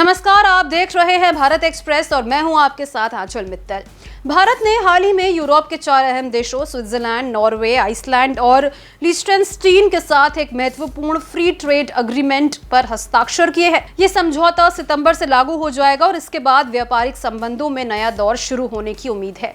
नमस्कार, आप देख रहे हैं भारत एक्सप्रेस और मैं हूं आपके साथ आंचल मित्तल। भारत ने हाल ही में यूरोप के 4 अहम देशों स्विट्जरलैंड, नॉर्वे, आइसलैंड और लिechtenstein के साथ एक महत्वपूर्ण फ्री ट्रेड एग्रीमेंट पर हस्ताक्षर किए हैं। ये समझौता सितंबर से लागू हो जाएगा और इसके बाद व्यापारिक संबंधों में नया दौर शुरू होने की उम्मीद है।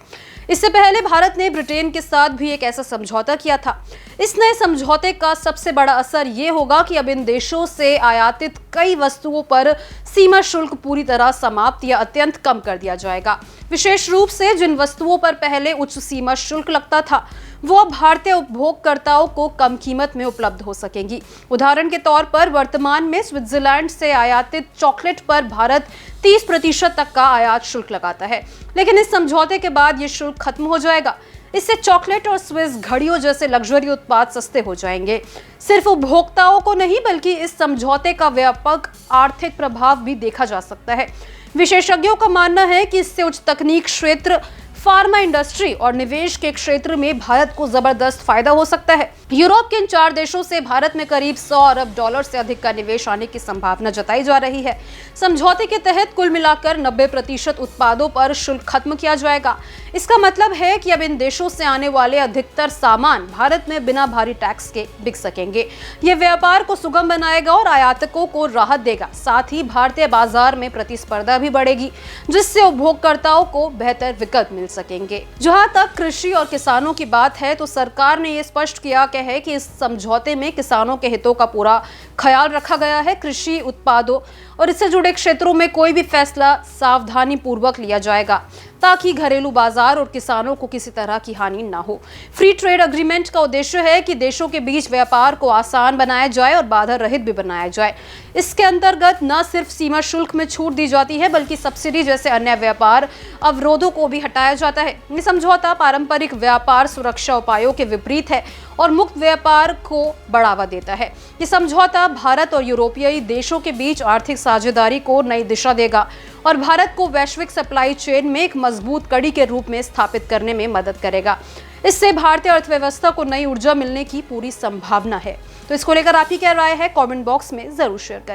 इससे पहले भारत ने ब्रिटेन के साथ भी एक ऐसा समझौता किया था। इस नए समझौते का सबसे बड़ा असर ये होगा कि अब इन देशों से आयातित कई वस्तुओं पर सीमा शुल्क पूरी तरह समाप्त या अत्यंत कम कर दिया जाएगा। विशेष रूप से जिन वस्तुओं पर पहले उच्च सीमा शुल्क लगता था, वो अब भारतीय उपभोक्ताओं को कम कीमत में उपलब्ध हो सकेंगी। उदाहरण के तौर पर वर्तमान में स्विट्जरलैंड से आयातित चॉकलेट पर भारत 30% तक का आयात शुल्क लगाता है, लेकिन इस समझौते के बाद ये शुल्क खत्म हो जाएगा। इससे चॉकलेट और स्विस घड़ियों जैसे लग्जरी उत्पाद सस्ते हो जाएंगे। सिर्फ उपभोक्ताओं को नहीं, बल्कि इस समझौते का व्यापक आर्थिक प्रभाव भी देखा जा सकता है। विशेषज्ञों का मानना है कि इससे उच्च तकनीक क्षेत्र, फार्मा इंडस्ट्री और निवेश के क्षेत्र में भारत को जबरदस्त फायदा हो सकता है। यूरोप के इन 4 देशों से भारत में करीब $100 अरब से अधिक का निवेश आने की संभावना जताई जा रही है। समझौते के तहत कुल मिलाकर 90% उत्पादों पर शुल्क खत्म किया जाएगा। इसका मतलब है कि अब इन देशों से आने वाले अधिकतर सामान भारत में बिना भारी टैक्स के बिक सकेंगे। ये व्यापार को सुगम बनाएगा और आयातकों को राहत देगा। साथ ही भारतीय बाजार में प्रतिस्पर्धा भी बढ़ेगी, जिससे उपभोक्ताओं को बेहतर विकल्प मिल सकेंगे। जहां तक कृषि और किसानों की बात है, तो सरकार ने यह स्पष्ट किया है कि इस समझौते में किसानों के हितों का पूरा ख्याल रखा गया है। कृषि उत्पादों और इससे जुड़े क्षेत्रों में कोई भी फैसला सावधानी पूर्वक लिया जाएगा, ताकि घरेलू बाजार और किसानों को किसी तरह की हानि ना हो। फ्री ट्रेड एग्रीमेंट का उद्देश्य है कि देशों के बीच व्यापार को आसान बनाया जाए और बाधा रहित भी बनाया जाए। इसके अंतर्गत न सिर्फ सीमा शुल्क में छूट दी जाती है, बल्कि सब्सिडी जैसे अन्य व्यापार अवरोधों को भी हटाया जाता है। ये समझौता पारंपरिक व्यापार सुरक्षा उपायों के विपरीत है और मुक्त व्यापार को बढ़ावा देता है। ये समझौता भारत और यूरोपीय देशों के बीच आर्थिक साझेदारी को नई दिशा देगा और भारत को वैश्विक सप्लाई चेन में एक मजबूत कड़ी के रूप में स्थापित करने में मदद करेगा। इससे भारतीय अर्थव्यवस्था को नई ऊर्जा मिलने की पूरी संभावना है। तो इसको लेकर आपकी क्या राय है, कमेंट बॉक्स में जरूर शेयर करें।